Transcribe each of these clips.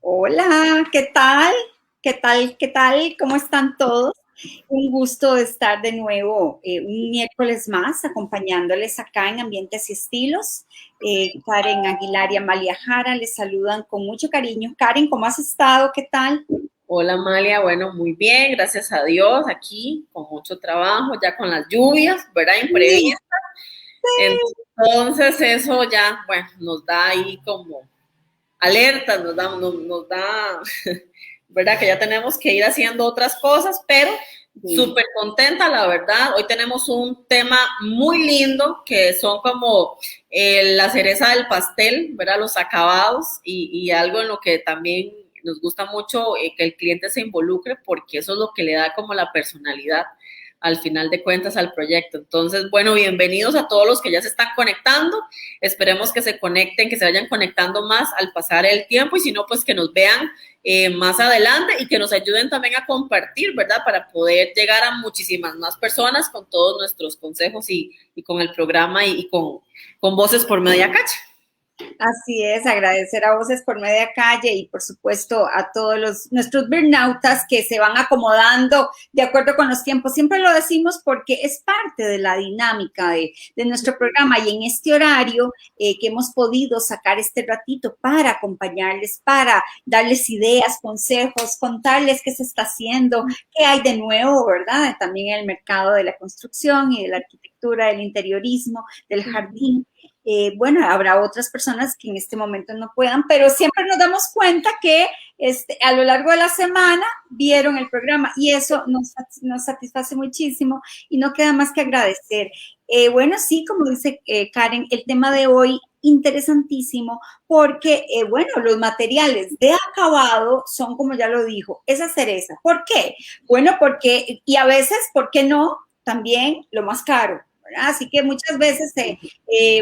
Hola, ¿qué tal? ¿Qué tal? ¿Qué tal? ¿Cómo están todos? Un gusto de estar de nuevo un miércoles más acompañándoles acá en Ambientes y Estilos. Karen Aguilar y Amalia Jara les saludan con mucho cariño. Karen, ¿cómo has estado? ¿Qué tal? Hola Amalia, bueno, muy bien, gracias a Dios, aquí con mucho trabajo, ya con las lluvias, ¿verdad? Sí, Imprevistas. Entonces eso ya, bueno, nos da ahí como alertas, nos da, ¿verdad? Que ya tenemos que ir haciendo otras cosas, pero sí. súper contenta, la verdad. Hoy tenemos un tema muy lindo que son como la cereza del pastel, ¿verdad? Los acabados y algo en lo que también nos gusta mucho que el cliente se involucre porque eso es lo que le da como la personalidad al final de cuentas al proyecto. Entonces, bueno, bienvenidos a todos los que ya se están conectando. Esperemos que se conecten, que se vayan conectando más al pasar el tiempo y si no, pues que nos vean más adelante y que nos ayuden también a compartir, ¿verdad? Para poder llegar a muchísimas más personas con todos nuestros consejos y con el programa y con Voces por Media Cacha. Así es, agradecer a Voces por Media Calle y por supuesto a todos nuestros burnautas que se van acomodando de acuerdo con los tiempos. Siempre lo decimos porque es parte de la dinámica de nuestro programa y en este horario que hemos podido sacar este ratito para acompañarles, para darles ideas, consejos, contarles qué se está haciendo, qué hay de nuevo, ¿verdad? También en el mercado de la construcción y de la arquitectura, del interiorismo, del jardín. Bueno, habrá otras personas que en este momento no puedan, pero siempre nos damos cuenta que a lo largo de la semana vieron el programa y eso nos satisface muchísimo y no queda más que agradecer. Bueno, sí, como dice Karen, el tema de hoy interesantísimo porque, bueno, los materiales de acabado son, como ya lo dijo, esa cereza. ¿Por qué? Bueno, porque, y a veces, ¿por qué no? También lo más caro. ¿Verdad? Así que muchas veces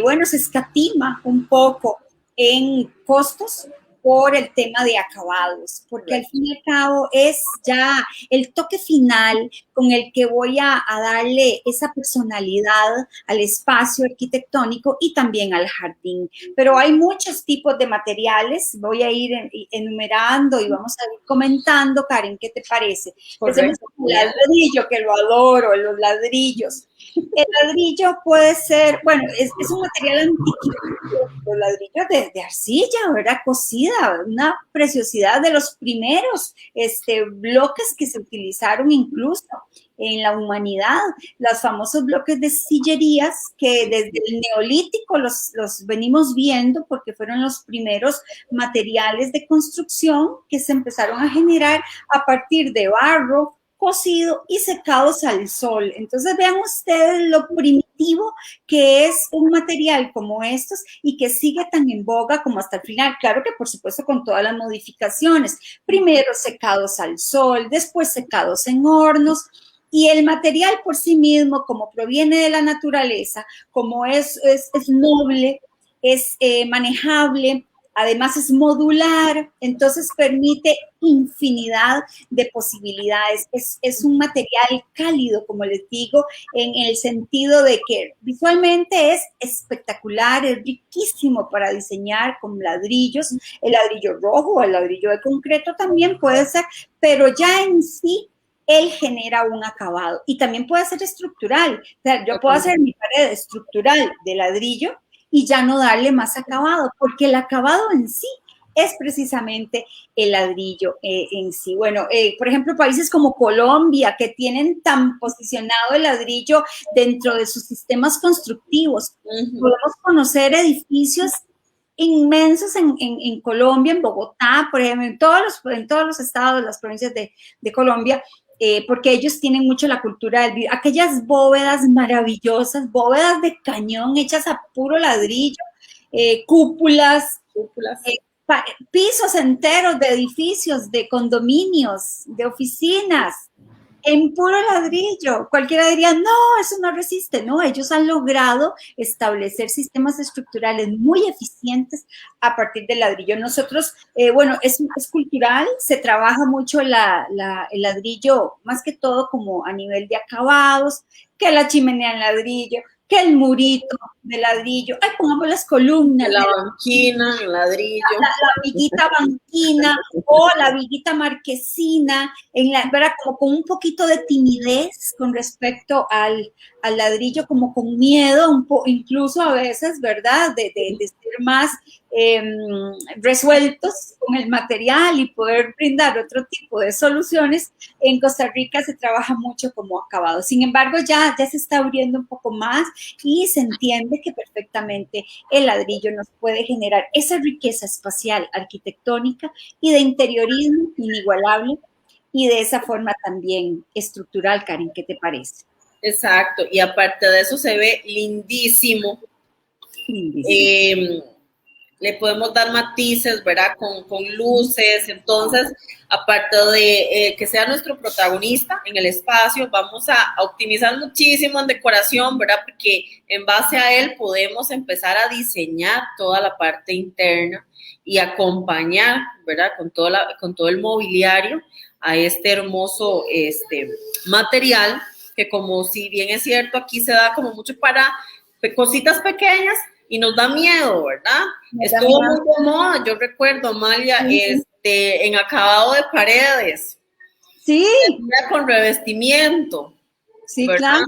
bueno, se escatima un poco en costos por el tema de acabados, porque al fin y al cabo es ya el toque final con el que voy a darle esa personalidad al espacio arquitectónico y también al jardín. Pero hay muchos tipos de materiales, voy a ir enumerando y vamos a ir comentando, Karen, ¿qué te parece? Empecemos Correcto. con el ladrillo, que lo adoro, los ladrillos. El ladrillo puede ser, bueno, es un material antiquísimo, los ladrillos de arcilla, ¿verdad? Cocida, una preciosidad de los primeros bloques que se utilizaron incluso en la humanidad, los famosos bloques de sillerías que desde el neolítico los venimos viendo porque fueron los primeros materiales de construcción que se empezaron a generar a partir de barro, cocido y secados al sol. Entonces vean ustedes lo primitivo que es un material como estos y que sigue tan en boga como hasta el final. Claro que por supuesto con todas las modificaciones. Primero secados al sol, después secados en hornos. Y el material por sí mismo, como proviene de la naturaleza, como es noble, es manejable, además es modular, entonces permite infinidad de posibilidades. Es un material cálido, como les digo, en el sentido de que visualmente es espectacular, es riquísimo para diseñar con ladrillos, el ladrillo rojo, el ladrillo de concreto también puede ser, pero ya en sí él genera un acabado y también puede ser estructural. O sea, yo puedo hacer mi pared estructural de ladrillo y ya no darle más acabado, porque el acabado en sí es precisamente el ladrillo en sí. Bueno, por ejemplo, países como Colombia, que tienen tan posicionado el ladrillo dentro de sus sistemas constructivos, podemos conocer edificios inmensos en Colombia, en Bogotá, por ejemplo, en todos los estados, las provincias de Colombia, porque ellos tienen mucho la cultura del vidrio, aquellas bóvedas maravillosas, bóvedas de cañón hechas a puro ladrillo, cúpulas, Cúpulas. eh, pisos enteros de edificios, de condominios, de oficinas, en puro ladrillo. Cualquiera diría, no, eso no resiste. No, ellos han logrado establecer sistemas estructurales muy eficientes a partir del ladrillo. Nosotros, bueno, es cultural, se trabaja mucho el ladrillo, más que todo como a nivel de acabados, que la chimenea en ladrillo, que el murito de ladrillo, ay, pongamos las columnas. La banquina, el ladrillo. La viguita banquina o la viguita marquesina, ¿verdad? Como con un poquito de timidez con respecto al ladrillo, como con miedo, incluso a veces, ¿verdad? De ser más resueltos con el material y poder brindar otro tipo de soluciones. En Costa Rica se trabaja mucho como acabado. Sin embargo, ya se está abriendo un poco más y se entiende que perfectamente el ladrillo nos puede generar esa riqueza espacial, arquitectónica y de interiorismo inigualable, y de esa forma también estructural. Karen, ¿qué te parece? Exacto, y aparte de eso se ve lindísimo. Lindísimo. Le podemos dar matices, ¿verdad? Con luces. Entonces, aparte de que sea nuestro protagonista en el espacio, vamos a optimizar muchísimo en decoración, ¿verdad? Porque en base a él podemos empezar a diseñar toda la parte interna y acompañar, ¿verdad? Con todo el mobiliario a este hermoso material, que como si bien es cierto, aquí se da como mucho para cositas pequeñas, y nos da miedo, ¿verdad? Estuvo muy de moda, yo recuerdo, Amalia, en acabado de paredes. Sí. Con revestimiento. Sí, ¿verdad? claro.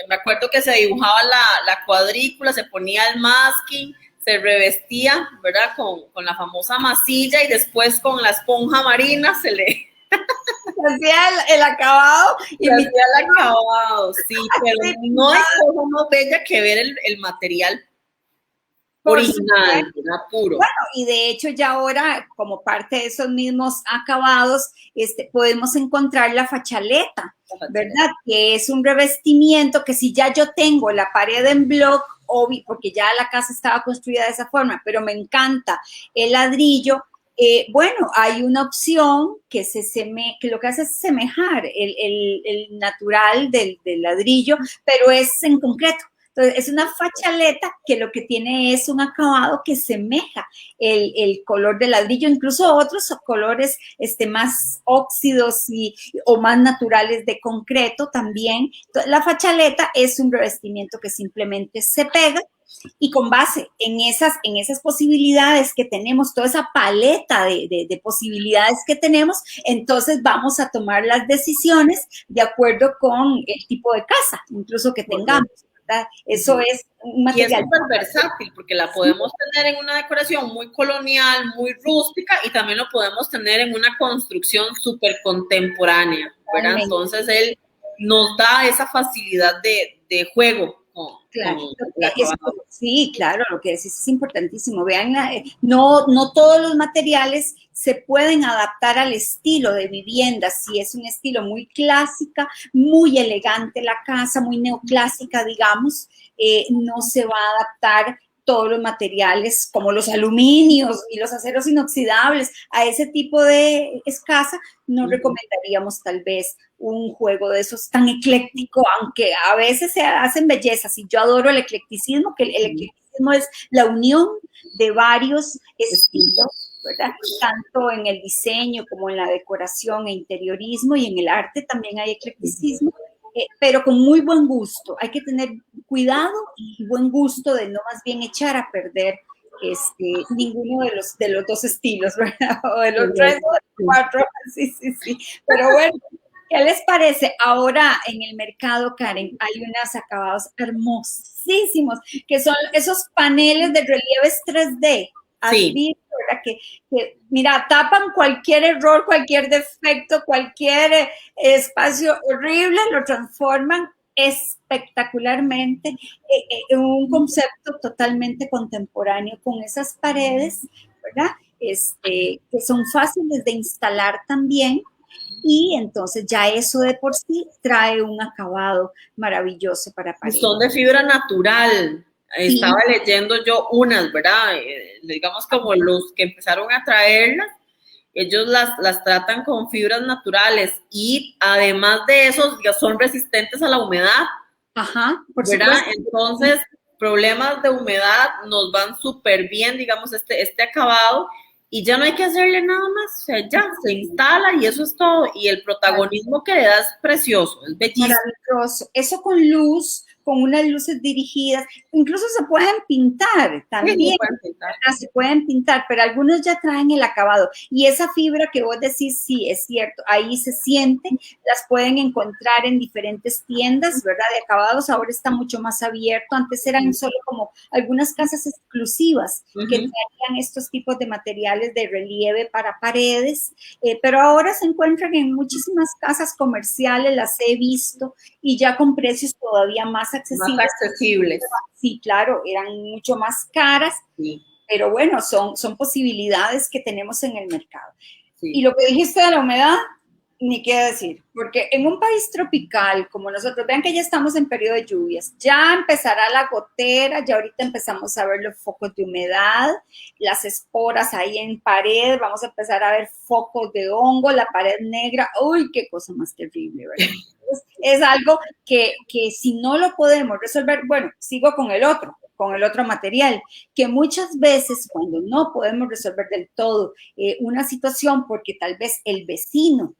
Me acuerdo que se dibujaba la cuadrícula, se ponía el masking, se revestía, ¿verdad? Con la famosa masilla y después con la esponja marina se le... hacía el acabado. Y hacía el acabado, sí, pero no hay cosa más bella que ver el material original, puro. Bueno, y de hecho ya ahora, como parte de esos mismos acabados, podemos encontrar la fachaleta, ¿verdad? Que es un revestimiento que si ya yo tengo la pared en bloc, obvio, porque ya la casa estaba construida de esa forma, pero me encanta el ladrillo. Bueno, hay una opción que lo que hace es semejar el natural del ladrillo, pero es en concreto. Entonces, es una fachaleta que lo que tiene es un acabado que semeja el color del ladrillo, incluso otros colores más óxidos o más naturales de concreto también. Entonces, la fachaleta es un revestimiento que simplemente se pega, y con base en esas posibilidades que tenemos, toda esa paleta de posibilidades que tenemos, entonces vamos a tomar las decisiones de acuerdo con el tipo de casa, incluso que tengamos. ¿verdad? Eso es un material. Y es súper versátil, porque la podemos tener en una decoración muy colonial, muy rústica, y también lo podemos tener en una construcción súper contemporánea, ¿verdad? Entonces, él nos da esa facilidad de juego. Claro, sí, claro, lo que decís es importantísimo. Vean, no todos los materiales se pueden adaptar al estilo de vivienda. Si es un estilo muy clásica, muy elegante la casa, muy neoclásica, digamos, no se va a adaptar todos los materiales como los aluminios y los aceros inoxidables a ese tipo de casa. No recomendaríamos tal vez un juego de esos tan ecléctico, aunque a veces se hacen bellezas, y yo adoro el eclecticismo, que el eclecticismo es la unión de varios estilos, ¿verdad? Tanto en el diseño como en la decoración e interiorismo, y en el arte también hay eclecticismo, pero con muy buen gusto. Hay que tener cuidado y buen gusto de no más bien echar a perder ninguno de los dos estilos, ¿verdad? O de los tres o de los cuatro, sí. Pero bueno, ¿qué les parece? Ahora en el mercado, Karen, hay unos acabados hermosísimos, que son esos paneles de relieves 3D. Sí. ¿verdad? Que, mira, tapan cualquier error, cualquier defecto, cualquier espacio horrible, lo transforman espectacularmente en un concepto totalmente contemporáneo, con esas paredes, ¿verdad? Que son fáciles de instalar también, y entonces ya eso de por sí trae un acabado maravilloso para paredes. Son de fibra natural. Sí. Estaba leyendo yo unas, ¿verdad? Digamos como los que empezaron a traerlas, ellos las tratan con fibras naturales, y además de eso son resistentes a la humedad. Ajá, por ¿verdad? Supuesto. Entonces, problemas de humedad nos van súper bien, digamos, este acabado, y ya no hay que hacerle nada más, o sea, ya se instala y eso es todo, y el protagonismo que le da es precioso, es bellísimo. Maravilloso. Eso con luz, con unas luces dirigidas, incluso se pueden pintar también, sí, se pueden pintar, pero algunos ya traen el acabado, y esa fibra que vos decís, sí, es cierto, ahí se siente, las pueden encontrar en diferentes tiendas, ¿verdad? De acabados, ahora está mucho más abierto, antes eran solo como algunas casas exclusivas que traían estos tipos de materiales de relieve para paredes, pero ahora se encuentran en muchísimas casas comerciales, las he visto, y ya con precios todavía más accesibles. Más accesibles. Sí, claro, eran mucho más caras, sí. Pero bueno, son posibilidades que tenemos en el mercado. Sí. Y lo que dijiste de la humedad, ni qué decir, porque en un país tropical como nosotros, vean que ya estamos en periodo de lluvias, ya empezará la gotera, ya ahorita empezamos a ver los focos de humedad, las esporas ahí en pared, vamos a empezar a ver focos de hongo, la pared negra, uy, qué cosa más terrible, ¿verdad? Es algo que si no lo podemos resolver, bueno, sigo con el otro material, que muchas veces cuando no podemos resolver del todo una situación porque tal vez el vecino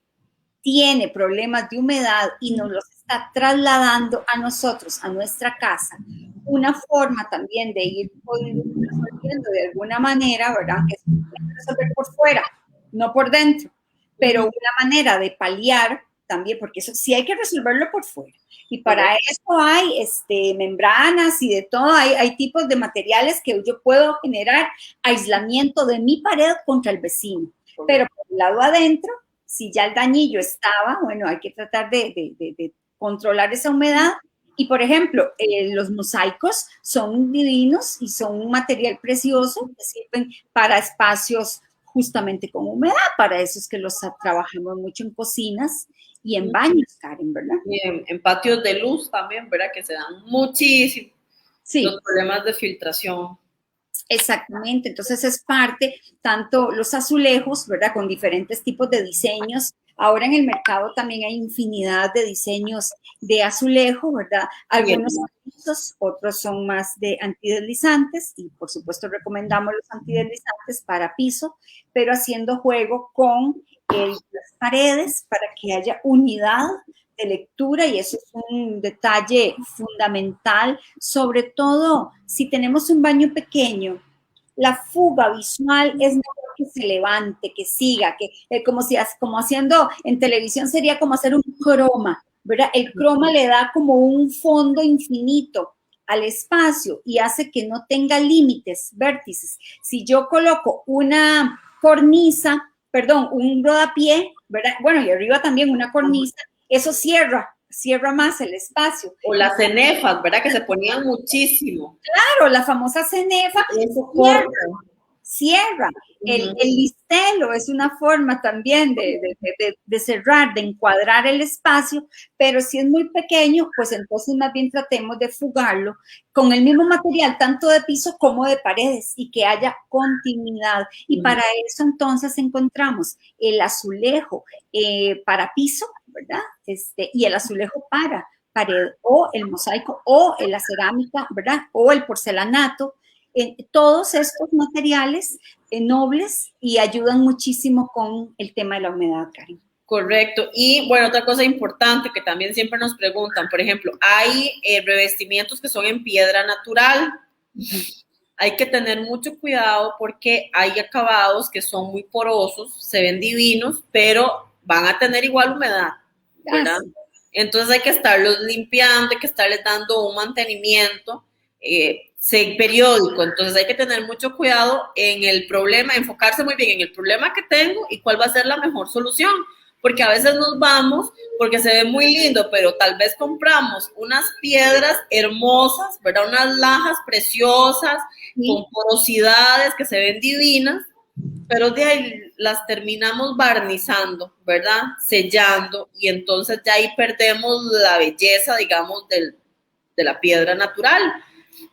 tiene problemas de humedad y nos los está trasladando a nosotros, a nuestra casa, una forma también de ir resolviendo de alguna manera, ¿verdad? Que se puede resolver por fuera, no por dentro, pero una manera de paliar también, porque eso sí hay que resolverlo por fuera. Y para eso hay membranas y de todo, hay tipos de materiales que yo puedo generar aislamiento de mi pared contra el vecino. Pero por el lado adentro, si ya el dañillo estaba, bueno, hay que tratar de controlar esa humedad. Y, por ejemplo, los mosaicos son divinos y son un material precioso que sirven para espacios justamente con humedad. Para eso es que los trabajamos mucho en cocinas y en baños, Karen, ¿verdad? Y en patios de luz también, ¿verdad? Que se dan muchísimo los problemas de filtración. Exactamente, entonces es parte, tanto los azulejos, ¿verdad? Con diferentes tipos de diseños. Ahora en el mercado también hay infinidad de diseños de azulejo, ¿verdad? Algunos son listos, otros son más de antideslizantes y por supuesto recomendamos los antideslizantes para piso, pero haciendo juego con las paredes para que haya unidad de lectura, y eso es un detalle fundamental, sobre todo si tenemos un baño pequeño. La fuga visual es mejor que se levante, que siga, que como haciendo en televisión sería como hacer un croma, ¿verdad? El croma le da como un fondo infinito al espacio y hace que no tenga límites, vértices. Si yo coloco una cornisa, perdón, un rodapié, ¿verdad? Bueno, y arriba también una cornisa, eso cierra más el espacio. O las cenefas, ¿verdad? Que se ponían muchísimo. Claro, la famosa cenefa cierra. El listelo es una forma también de cerrar, de encuadrar el espacio, pero si es muy pequeño, pues entonces más bien tratemos de fugarlo con el mismo material, tanto de piso como de paredes, y que haya continuidad. Y para eso entonces encontramos el azulejo para piso, ¿verdad? Y el azulejo para pared, o el mosaico, o la cerámica, ¿verdad? O el porcelanato. Todos estos materiales nobles y ayudan muchísimo con el tema de la humedad, Karen. Correcto. Y bueno, otra cosa importante que también siempre nos preguntan, por ejemplo, hay revestimientos que son en piedra natural. Hay que tener mucho cuidado porque hay acabados que son muy porosos, se ven divinos, pero van a tener igual humedad, ¿verdad? Entonces hay que estarlos limpiando, hay que estarles dando un mantenimiento periódico. Entonces hay que tener mucho cuidado en el problema, enfocarse muy bien en el problema que tengo y cuál va a ser la mejor solución. Porque a veces nos vamos porque se ve muy lindo, pero tal vez compramos unas piedras hermosas, ¿verdad? Unas lajas preciosas, con porosidades que se ven divinas, pero de ahí las terminamos barnizando, ¿verdad? Sellando, y entonces ya ahí perdemos la belleza, digamos, de la piedra natural.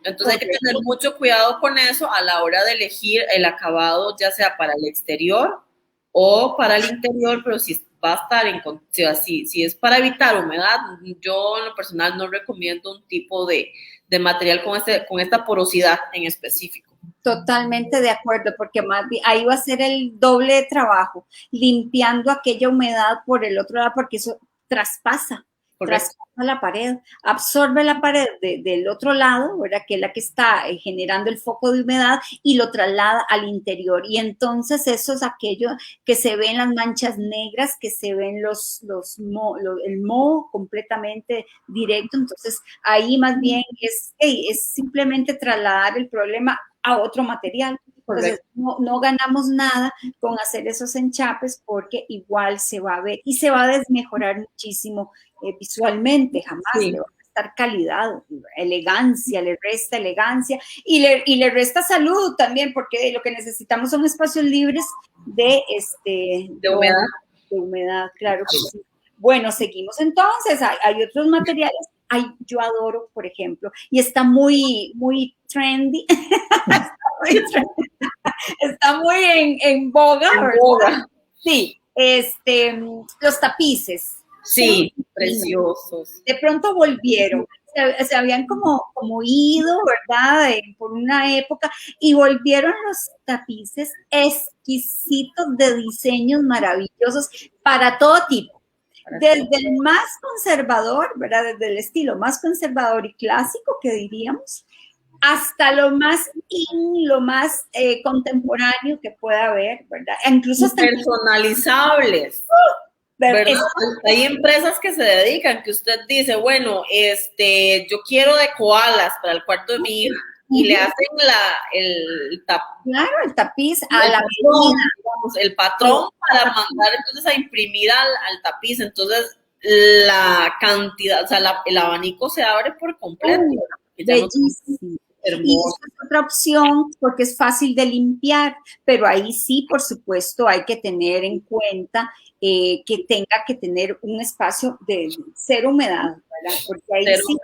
Entonces hay que tener mucho cuidado con eso a la hora de elegir el acabado, ya sea para el exterior o para el interior, pero si va a estar si es para evitar humedad, yo en lo personal no recomiendo un tipo de material con esta porosidad en específico. Totalmente de acuerdo, porque más bien ahí va a ser el doble de trabajo, limpiando aquella humedad por el otro lado, porque eso traspasa Correcto. traspasa la pared, absorbe la pared del otro lado, ¿verdad? Que es la que está generando el foco de humedad y lo traslada al interior. Y entonces eso es aquello que se ven las manchas negras, que se ven el moho completamente directo. Entonces ahí más bien es simplemente trasladar el problema a otro material. Entonces, no ganamos nada con hacer esos enchapes porque igual se va a ver y se va a desmejorar muchísimo visualmente, jamás Sí. le va a restar calidad, elegancia, le resta elegancia y le resta salud también, porque lo que necesitamos son espacios libres de humedad. De humedad, claro que sí. Bueno, seguimos entonces, hay otros materiales. Yo adoro, por ejemplo, y está muy trendy, está muy en boga, ¿verdad? Sí, los tapices. Sí, preciosos. De pronto volvieron, se habían como ido, ¿verdad? Por una época, y volvieron los tapices exquisitos de diseños maravillosos para todo tipo. Desde el más conservador, ¿verdad? Desde el estilo más conservador y clásico, que diríamos, hasta lo más lo más contemporáneo que pueda haber, ¿verdad? Incluso hasta personalizables. ¿Verdad? Hay empresas que se dedican, que usted dice, bueno, yo quiero de koalas para el cuarto de mi hija, y le hacen el tapiz a la medida, digamos, el patrón para mandar entonces a imprimir al tapiz. Entonces la cantidad, o sea, el abanico se abre por completo. Bellísimo. Y esa es otra opción porque es fácil de limpiar, pero ahí sí, por supuesto, hay que tener en cuenta que tenga que tener un espacio de cero humedad, ¿verdad? Porque ahí sí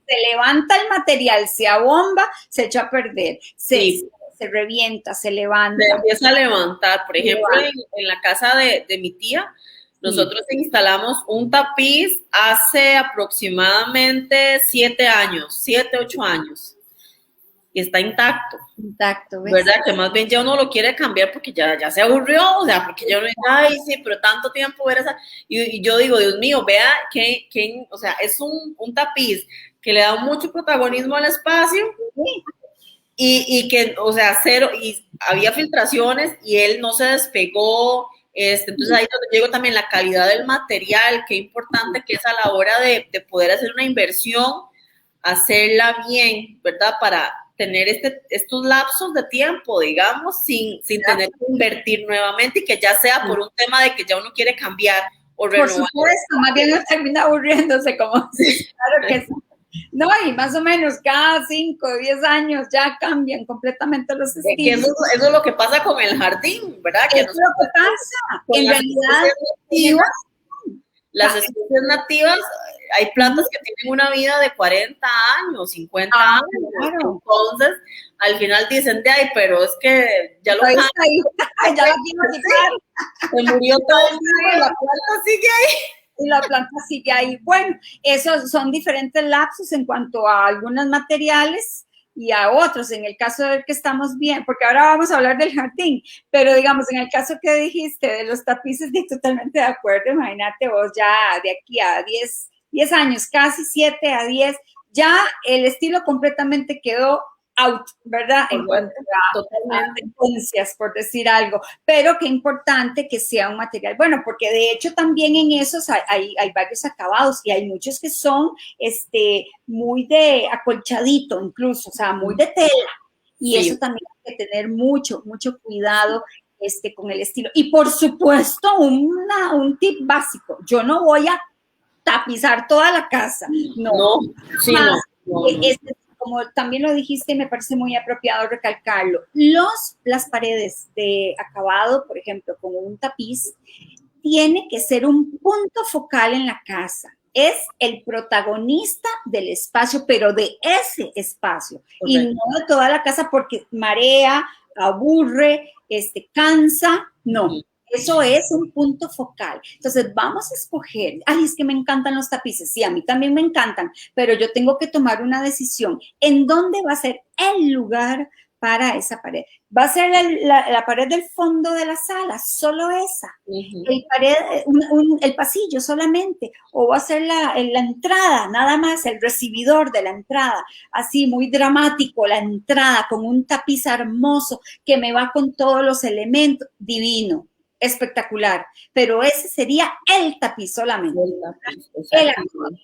se levanta el material, se abomba, se echa a perder, se revienta, se levanta. Se empieza a levantar. Por ejemplo, en la casa de mi tía, nosotros instalamos un tapiz hace aproximadamente 7, 8 años. Y está intacto. Intacto, ¿ves? ¿Verdad? Que más bien ya uno lo quiere cambiar porque ya se aburrió, o sea, porque ya uno dice, ay, sí, pero tanto tiempo ver esa. Y yo digo, Dios mío, vea que o sea, es un tapiz que le da mucho protagonismo al espacio y que, o sea, cero, y había filtraciones y él no se despegó. Entonces ahí es donde llego también la calidad del material, qué importante que es a la hora de poder hacer una inversión, hacerla bien, ¿verdad? Para tener estos lapsos de tiempo, digamos, sin tener que invertir nuevamente y que ya sea por un tema de que ya uno quiere cambiar o renovar. Por supuesto, más bien uno termina aburriéndose, como sí. Claro que sí. No, y más o menos cada 5 o 10 años ya cambian completamente los estilos. Eso es lo que pasa con el jardín, ¿verdad? Eso es lo que pasa. En realidad, las especies nativas, hay plantas que tienen una vida de 40 años, 50 años. Claro. Entonces, al final dicen, pero es que ya lo ya la quiero quitar. Se murió todo el mundo, la planta sigue ahí. Y la planta sigue ahí. Bueno, esos son diferentes lapsos en cuanto a algunos materiales y a otros, en el caso del que estamos bien, porque ahora vamos a hablar del jardín, pero digamos, en el caso que dijiste de los tapices, estoy totalmente de acuerdo. Imagínate vos ya de aquí a 10 años, casi 7 a 10, ya el estilo completamente quedó out, ¿verdad? En cuanto a tendencias, por decir algo, pero qué importante que sea un material bueno, porque de hecho también en esos hay varios acabados y hay muchos que son muy de acolchadito incluso, o sea, muy de tela, y eso también hay que tener mucho cuidado con el estilo. Y por supuesto, un tip básico, yo no voy a tapizar toda la casa, no. Como también lo dijiste, me parece muy apropiado recalcarlo, las paredes de acabado, por ejemplo, con un tapiz, tiene que ser un punto focal en la casa. Es el protagonista del espacio, pero de ese espacio, y no de toda la casa, porque marea, aburre, cansa, no. Eso es un punto focal. Entonces, vamos a escoger. Ay, es que me encantan los tapices. Sí, a mí también me encantan, pero yo tengo que tomar una decisión. ¿En dónde va a ser el lugar para esa pared. Va a ser la pared del fondo de la sala, solo esa. El pasillo solamente, o va a ser la entrada, nada más, el recibidor de la entrada, así muy dramático, la entrada con un tapiz hermoso que me va con todos los elementos, divino, espectacular, pero ese sería el tapiz solamente.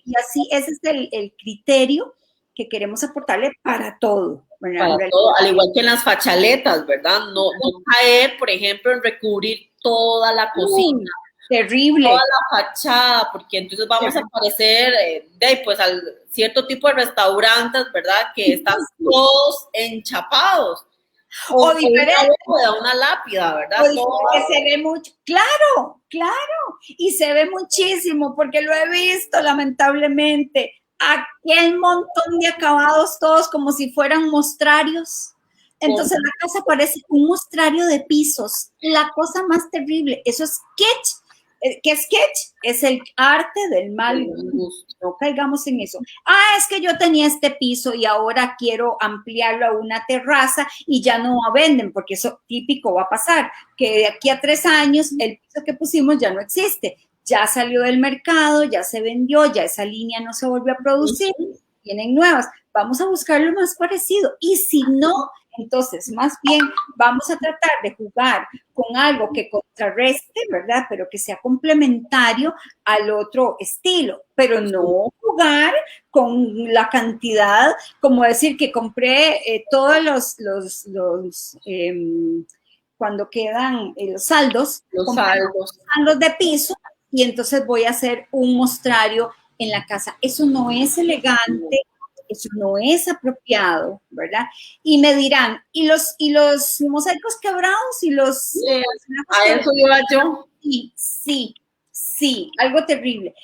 Y así ese es el criterio que queremos aportarle para todo. Para todo, al igual que en las fachaletas, ¿verdad? No caer, por ejemplo, en recubrir toda la cocina. Terrible. Toda la fachada, porque entonces vamos a parecer pues al cierto tipo de restaurantes, ¿verdad? Que están todos enchapados. O diferente. Una lápida, ¿verdad? Que se ve mucho. Claro. Y se ve muchísimo, porque lo he visto, lamentablemente. Aquel montón de acabados, todos como si fueran mostrarios. Entonces la casa parece un mostrario de pisos. La cosa más terrible. Eso es sketch. ¿Qué sketch? Es el arte del mal gusto. No caigamos en eso. Es que yo tenía este piso y ahora quiero ampliarlo a una terraza y ya no venden, porque eso típico va a pasar, que de aquí a 3 años el piso que pusimos ya no existe. Ya salió del mercado, ya se vendió, ya esa línea no se volvió a producir, tienen nuevas. Vamos a buscar lo más parecido. Y si no, entonces más bien vamos a tratar de jugar con algo que contrarreste, ¿verdad? Pero que sea complementario al otro estilo. Pero no jugar con la cantidad, como decir que compré todos los cuando quedan los saldos. Los saldos de piso. Y entonces voy a hacer un mostrario en la casa. Eso no es elegante, eso no es apropiado, ¿verdad? Y me dirán, ¿y los mosaicos quebrados? ¿Y los...? A eso iba yo. Sí, algo terrible.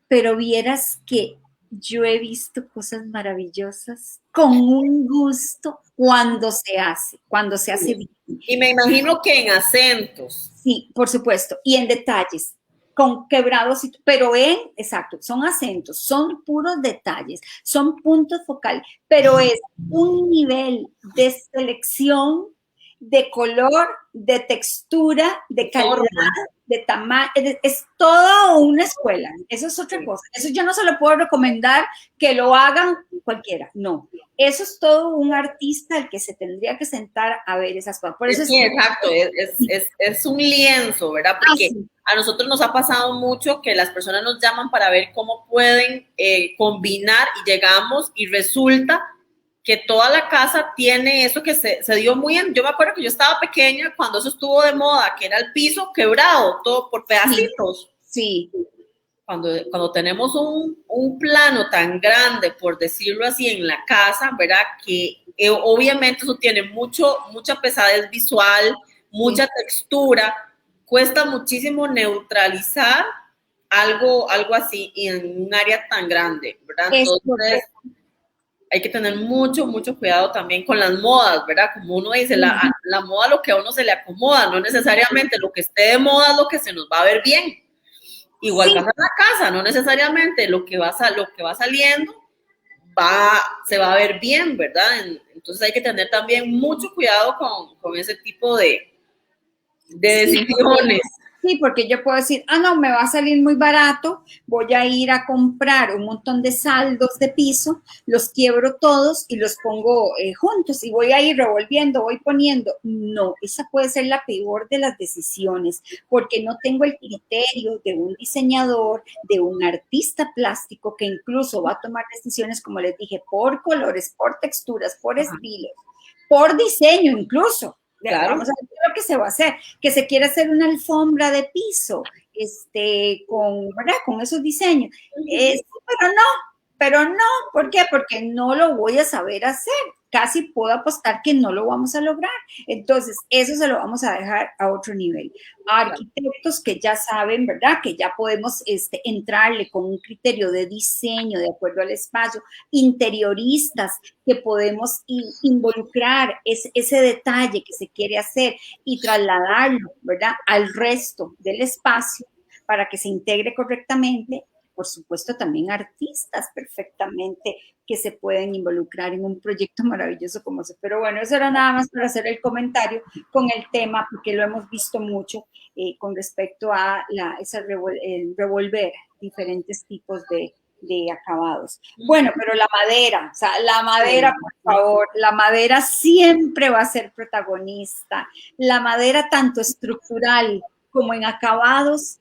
Pero vieras que yo he visto cosas maravillosas con un gusto cuando se hace bien. Y me imagino que en acentos. Sí, por supuesto, y en detalles. Con quebrados, pero exacto, son acentos, son puros detalles, son puntos focales, pero es un nivel de selección, de color, de textura, de calidad, de tamaño, es toda una escuela, eso es otra cosa, eso yo no se lo puedo recomendar que lo hagan cualquiera, no, eso es todo un artista el que se tendría que sentar a ver esas cosas. Por eso sí, exacto, es un lienzo, ¿verdad? Porque a nosotros nos ha pasado mucho que las personas nos llaman para ver cómo pueden combinar y llegamos y resulta que toda la casa tiene eso que se dio muy bien. Yo me acuerdo que yo estaba pequeña cuando eso estuvo de moda, que era el piso quebrado, todo por pedacitos. Sí. Cuando tenemos un plano tan grande, por decirlo así, en la casa, ¿verdad? Que obviamente eso tiene mucha pesadez visual, mucha textura, cuesta muchísimo neutralizar algo así en un área tan grande, ¿verdad? Entonces, hay que tener mucho cuidado también con las modas, ¿verdad? Como uno dice, la moda lo que a uno se le acomoda, no necesariamente lo que esté de moda es lo que se nos va a ver bien. Igual pasa en la casa, no necesariamente lo que va saliendo se va a ver bien, ¿verdad? Entonces hay que tener también mucho cuidado con ese tipo de decisiones. Sí, porque yo puedo decir, no, me va a salir muy barato, voy a ir a comprar un montón de saldos de piso, los quiebro todos y los pongo juntos y voy a ir revolviendo, voy poniendo. No, esa puede ser la peor de las decisiones, porque no tengo el criterio de un diseñador, de un artista plástico que incluso va a tomar decisiones, como les dije, por colores, por texturas, por estilos, por diseño incluso. Claro. Vamos a ver lo que se va a hacer, que se quiere hacer una alfombra de piso, con esos diseños. Pero no, ¿por qué? Porque no lo voy a saber hacer. Casi puedo apostar que no lo vamos a lograr. Entonces, eso se lo vamos a dejar a otro nivel. Arquitectos que ya saben, ¿verdad? Que ya podemos entrarle con un criterio de diseño de acuerdo al espacio. Interioristas que podemos involucrar ese detalle que se quiere hacer y trasladarlo, ¿verdad? Al resto del espacio para que se integre correctamente. por supuesto también artistas perfectamente que se pueden involucrar en un proyecto maravilloso como ese. Pero bueno, eso era nada más para hacer el comentario con el tema, porque lo hemos visto mucho con respecto a el revolver diferentes tipos de acabados. Bueno, pero la madera, o sea, la madera, por favor, la madera siempre va a ser protagonista. La madera, tanto estructural como en acabados,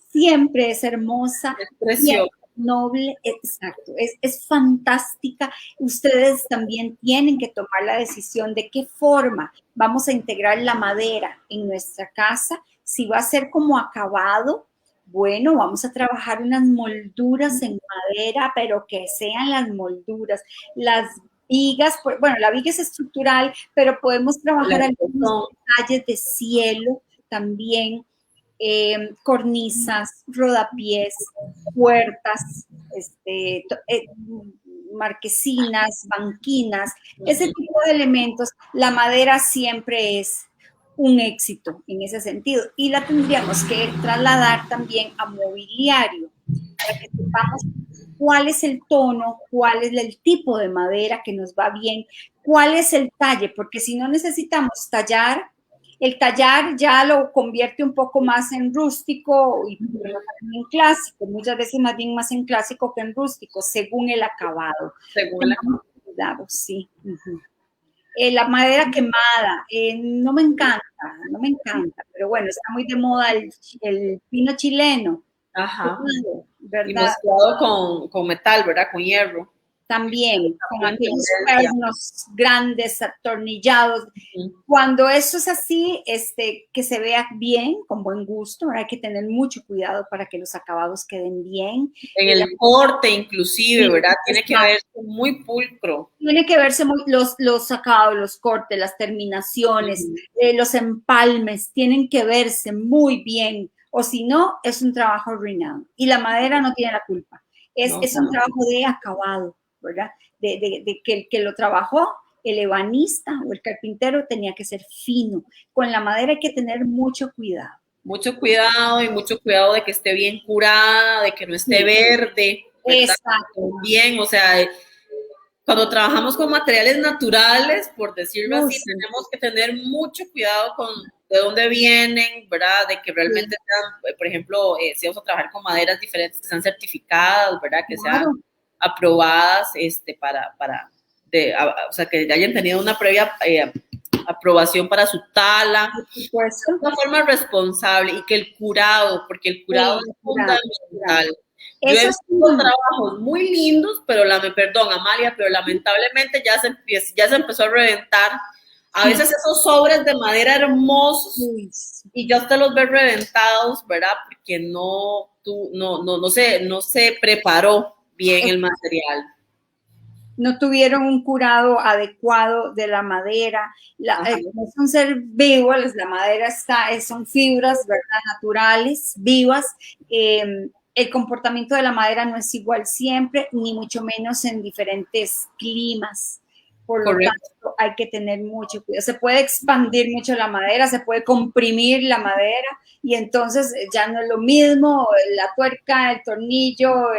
siempre es hermosa, es preciosa, noble, exacto, es fantástica. Ustedes también tienen que tomar la decisión de qué forma vamos a integrar la madera en nuestra casa, si va a ser como acabado. Bueno, vamos a trabajar unas molduras en madera, pero que sean las molduras, las vigas, bueno, la viga es estructural, pero podemos trabajar algunos detalles de cielo también, cornisas, rodapiés, puertas, marquesinas, banquinas, ese tipo de elementos. La madera siempre es un éxito en ese sentido y la tendríamos que trasladar también a mobiliario para que sepamos cuál es el tono, cuál es el tipo de madera que nos va bien, cuál es el talle, porque si no necesitamos tallar, el tallar ya lo convierte un poco más en rústico y en clásico, muchas veces más bien más en clásico que en rústico, según el acabado. Según el acabado. Cuidado, sí. La madera quemada, no me encanta, pero bueno, está muy de moda el pino chileno. Ajá. ¿Verdad? Y mezclado con metal, ¿verdad? Con hierro. También, con aquellos pernos grandes, atornillados. Cuando eso es así, que se vea bien, con buen gusto, hay que tener mucho cuidado para que los acabados queden bien. En el corte, inclusive, ¿verdad? Tiene que verse muy pulcro. Tiene que verse los acabados, los cortes, las terminaciones, los empalmes, tienen que verse muy bien, o si no, es un trabajo arruinado. Y la madera no tiene la culpa. Es un trabajo de acabado, ¿verdad? De que el que lo trabajó, el ebanista o el carpintero tenía que ser fino. Con la madera hay que tener mucho cuidado. Mucho cuidado y mucho cuidado de que esté bien curada, de que no esté verde. ¿Verdad? Exacto. Bien, o sea, cuando trabajamos con materiales naturales, por decirlo así, tenemos que tener mucho cuidado con de dónde vienen, ¿verdad? De que realmente sean, por ejemplo, si vamos a trabajar con maderas diferentes, que sean certificadas, ¿verdad? Que sean aprobadas, o sea, que hayan tenido una previa aprobación para su tala, de una forma responsable, y que el curado, porque el curado es fundamental. Yo he visto trabajos muy lindos, pero perdón, Amalia, pero lamentablemente ya se empezó a reventar. A veces esos sobres de madera hermosos y ya usted los ve reventados, ¿verdad? Porque no se preparó bien el material. No tuvieron un curado adecuado de la madera. Son ser vivos, la madera son fibras, ¿verdad? Naturales, vivas. El comportamiento de la madera no es igual siempre, ni mucho menos en diferentes climas. Por lo tanto, hay que tener mucho cuidado. Se puede expandir mucho la madera, se puede comprimir la madera y entonces ya no es lo mismo la tuerca, el tornillo,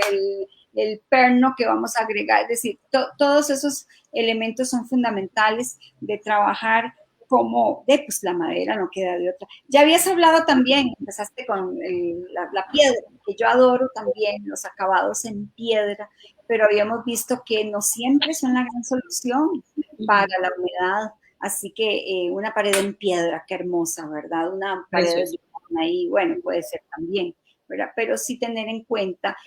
el perno que vamos a agregar. Es decir, todos esos elementos son fundamentales de trabajar como pues la madera no queda de otra. Ya habías hablado también, empezaste con la piedra, que yo adoro también los acabados en piedra, pero habíamos visto que no siempre son la gran solución para la humedad, así que una pared en piedra, qué hermosa, ¿verdad? Una pared ahí, bueno, puede ser también, ¿verdad? Pero sí tener en cuenta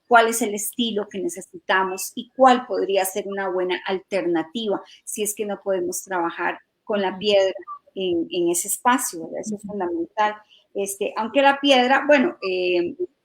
cuál es el estilo que necesitamos y cuál podría ser una buena alternativa si es que no podemos trabajar con la piedra en ese espacio, ¿verdad? Eso es fundamental. Aunque la piedra, bueno,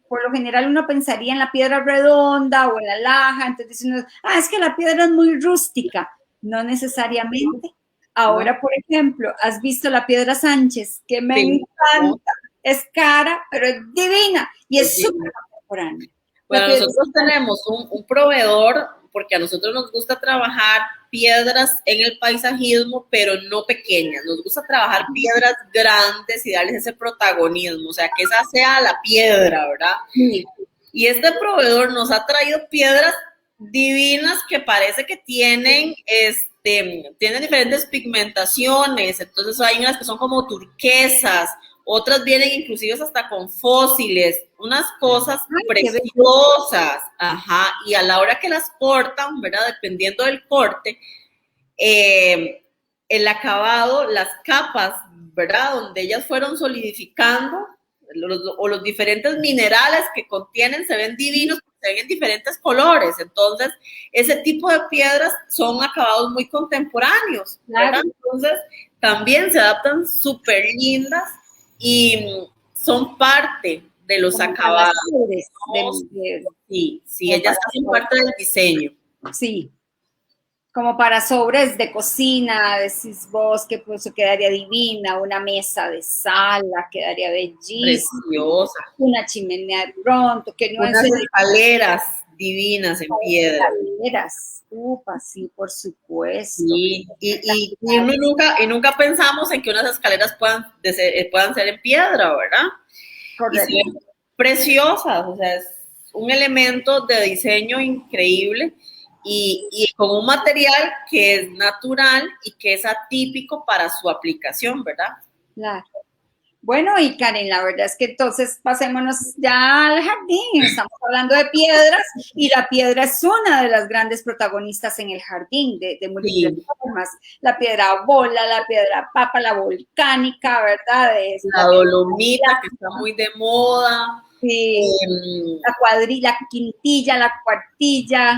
por lo general uno pensaría en la piedra redonda o en la laja, entonces uno, es que la piedra es muy rústica. No necesariamente. Ahora, por ejemplo, has visto la piedra Sánchez, que me encanta. Es cara, pero es divina y es súper contemporánea. Bueno, nosotros tenemos un proveedor, porque a nosotros nos gusta trabajar piedras en el paisajismo, pero no pequeñas. Nos gusta trabajar piedras grandes y darles ese protagonismo, o sea, que esa sea la piedra, ¿verdad? Sí. Y este proveedor nos ha traído piedras divinas que parece que tienen, tienen diferentes pigmentaciones. Entonces hay unas que son como turquesas, otras vienen inclusive hasta con fósiles, unas cosas preciosas. Ajá, y a la hora que las cortan, ¿verdad? Dependiendo del corte, el acabado, las capas, ¿verdad? Donde ellas fueron solidificando, los diferentes minerales que contienen se ven divinos, se ven en diferentes colores. Entonces, ese tipo de piedras son acabados muy contemporáneos, ¿verdad? Entonces, también se adaptan súper lindas y son parte de los acabados. Sí, ellas hacen parte del diseño. Sí. Como para sobres de cocina, decís vos que pues quedaría divina, una mesa de sala quedaría bellísima, preciosa, una chimenea de pronto, que no unas escaleras divinas en piedra. Escaleras, sí, por supuesto. Sí, y nunca pensamos en que unas escaleras puedan ser en piedra, ¿verdad? Correcto. Y son preciosas, o sea, es un elemento de diseño increíble. Y con un material que es natural y que es atípico para su aplicación, ¿verdad? Claro. Bueno, y Karen, la verdad es que entonces pasémonos ya al jardín. Estamos hablando de piedras y la piedra es una de las grandes protagonistas en el jardín de múltiples formas. La piedra bola, la piedra papa, la volcánica, ¿verdad? La dolomita, que está muy de moda. Sí, la cuadrilla, la quintilla, la cuartilla.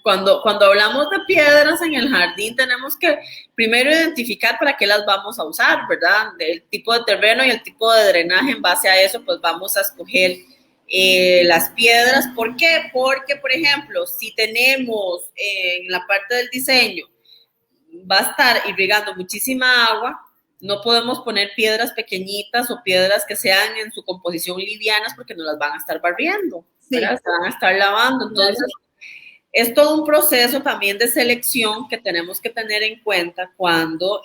Cuando hablamos de piedras en el jardín, tenemos que primero identificar para qué las vamos a usar, ¿verdad? El tipo de terreno y el tipo de drenaje. En base a eso, pues vamos a escoger las piedras. ¿Por qué? Porque, por ejemplo, si tenemos en la parte del diseño, va a estar irrigando muchísima agua, no podemos poner piedras pequeñitas o piedras que sean en su composición livianas porque no las van a estar barriendo, ¿verdad? Se van a estar lavando. Entonces, es todo un proceso también de selección que tenemos que tener en cuenta cuando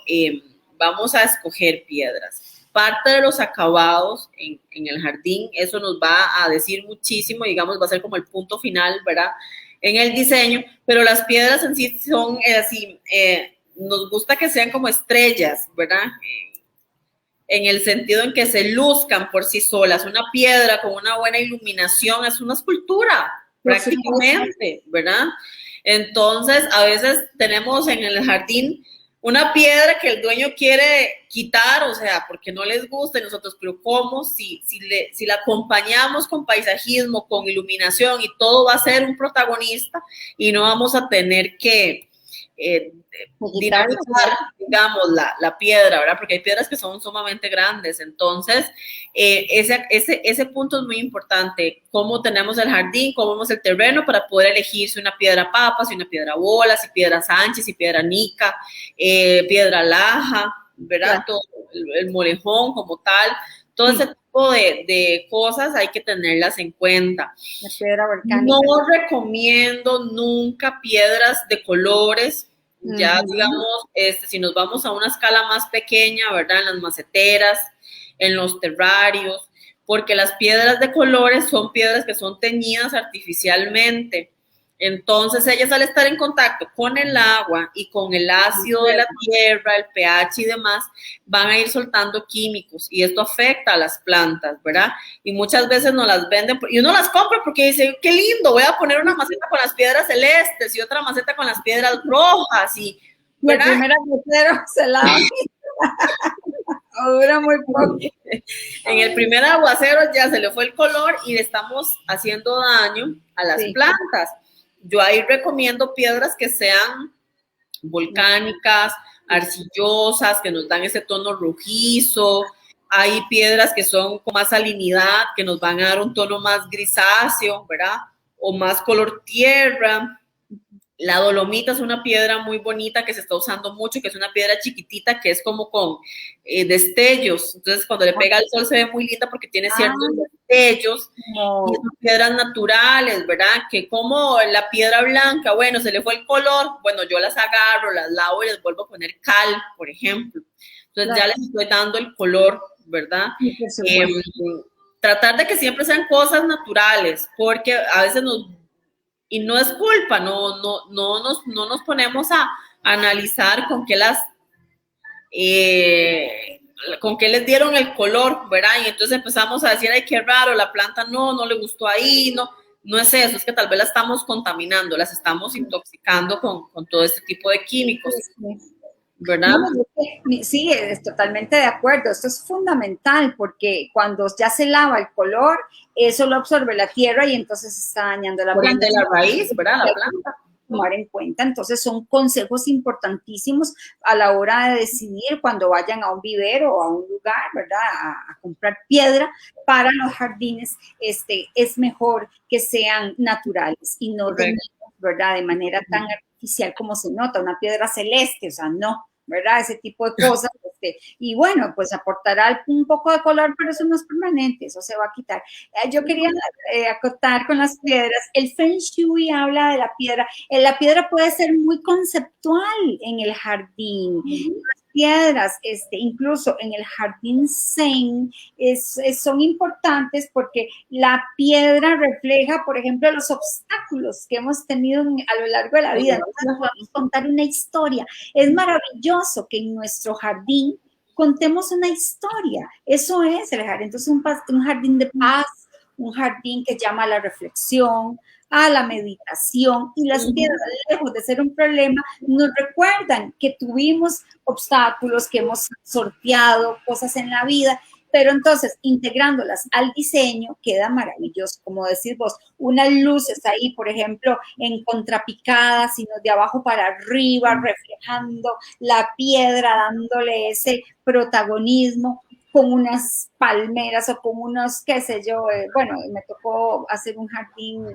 vamos a escoger piedras. Parte de los acabados en el jardín, eso nos va a decir muchísimo, digamos, va a ser como el punto final, ¿verdad? En el diseño, pero las piedras en sí son así, nos gusta que sean como estrellas, ¿verdad? En el sentido en que se luzcan por sí solas. Una piedra con una buena iluminación es una escultura, prácticamente, ¿verdad? Entonces, a veces tenemos en el jardín una piedra que el dueño quiere quitar, o sea, porque no les gusta y nosotros, pero ¿cómo? Si la acompañamos con paisajismo, con iluminación y todo va a ser un protagonista y no vamos a tener que dinamizar, digamos, la piedra, ¿verdad? Porque hay piedras que son sumamente grandes. Entonces, ese punto es muy importante. Cómo tenemos el jardín, cómo vemos el terreno para poder elegir si una piedra papa, si una piedra bola, si piedra sánchez, si piedra nica, piedra laja, ¿verdad? Todo el molejón como tal. Todo ese tipo de cosas hay que tenerlas en cuenta. La piedra volcánica. No recomiendo nunca piedras de colores. Ya, digamos, si nos vamos a una escala más pequeña, ¿verdad? En las maceteras, en los terrarios, porque las piedras de colores son piedras que son teñidas artificialmente. Entonces, ellas al estar en contacto con el agua y con el ácido de la tierra, el pH y demás, van a ir soltando químicos y esto afecta a las plantas, ¿verdad? Y muchas veces nos las venden y uno las compra porque dice, qué lindo, voy a poner una maceta con las piedras celestes y otra maceta con las piedras rojas y, ¿verdad? El primer aguacero se lava. Dura muy poco. En el primer aguacero ya se le fue el color y le estamos haciendo daño a las plantas. Yo ahí recomiendo piedras que sean volcánicas, arcillosas, que nos dan ese tono rojizo. Hay piedras que son con más salinidad, que nos van a dar un tono más grisáceo, ¿verdad? O más color tierra. La dolomita es una piedra muy bonita que se está usando mucho, que es una piedra chiquitita que es como con destellos. Entonces, cuando le pega el sol se ve muy linda porque tiene ciertos destellos. Y son piedras naturales, ¿verdad? Que como la piedra blanca, bueno, se le fue el color, bueno, yo las agarro, las lavo y les vuelvo a poner cal, por ejemplo. Entonces ya les estoy dando el color, ¿verdad? tratar de que siempre sean cosas naturales, porque a veces y no es culpa, no nos ponemos a analizar con qué les dieron el color, ¿verdad? Y entonces empezamos a decir, ay, qué raro, la planta no le gustó ahí, no es eso, es que tal vez la estamos contaminando, las estamos intoxicando con todo este tipo de químicos, ¿verdad? No, sí, es totalmente de acuerdo. Esto es fundamental porque cuando ya se lava el color, eso lo absorbe la tierra y entonces está dañando la planta. De la raíz, ¿verdad? La planta. Tomar en cuenta. Entonces son consejos importantísimos a la hora de decidir cuando vayan a un vivero o a un lugar, ¿verdad? A comprar piedra para los jardines. Es mejor que sean naturales y no ¿verdad? De manera tan artificial como se nota, una piedra celeste, o sea, no, ¿verdad? Ese tipo de cosas. Y bueno, pues aportará un poco de color, pero eso no es permanente, eso se va a quitar. Yo quería acotar con las piedras. El Feng Shui habla de la piedra. La piedra puede ser muy conceptual en el jardín. Las piedras, incluso en el jardín Zen, son importantes porque la piedra refleja, por ejemplo, los obstáculos que hemos tenido a lo largo de la vida. Entonces nos podemos contar una historia. Es maravilloso que en nuestro jardín contemos una historia. Eso es el jardín. Entonces, un jardín de paz, un jardín que llama a la reflexión, a la meditación, y las piedras, lejos de ser un problema, nos recuerdan que tuvimos obstáculos, que hemos sorteado cosas en la vida, pero entonces integrándolas al diseño queda maravilloso, como decís vos, unas luces ahí, por ejemplo, en contrapicada, sino de abajo para arriba, reflejando la piedra, dándole ese protagonismo, con unas palmeras o con unos, qué sé yo, bueno, me tocó hacer un jardín.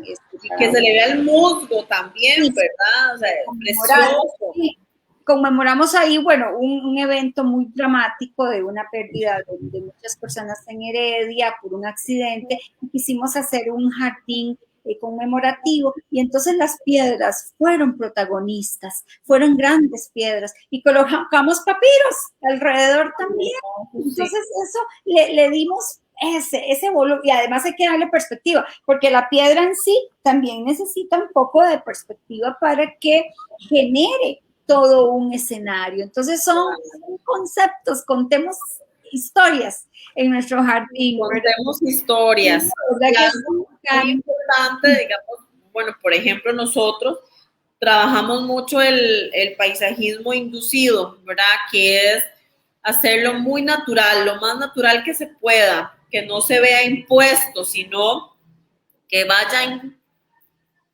Que se le vea el musgo también, sí, ¿verdad? O sea, precioso. Sí. Conmemoramos ahí, bueno, un evento muy dramático de una pérdida de muchas personas en Heredia por un accidente, y quisimos hacer un jardín conmemorativo, y entonces las piedras fueron protagonistas, fueron grandes piedras, y colocamos papiros alrededor también. Entonces eso le dimos ese volumen, y además hay que darle perspectiva, porque la piedra en sí también necesita un poco de perspectiva para que genere todo un escenario. Entonces son conceptos, contemos historias en nuestro jardín. Contemos historias. Es muy importante, digamos, bueno, por ejemplo, nosotros trabajamos mucho el paisajismo inducido, ¿verdad? Que es hacerlo muy natural, lo más natural que se pueda, que no se vea impuesto, sino que vaya en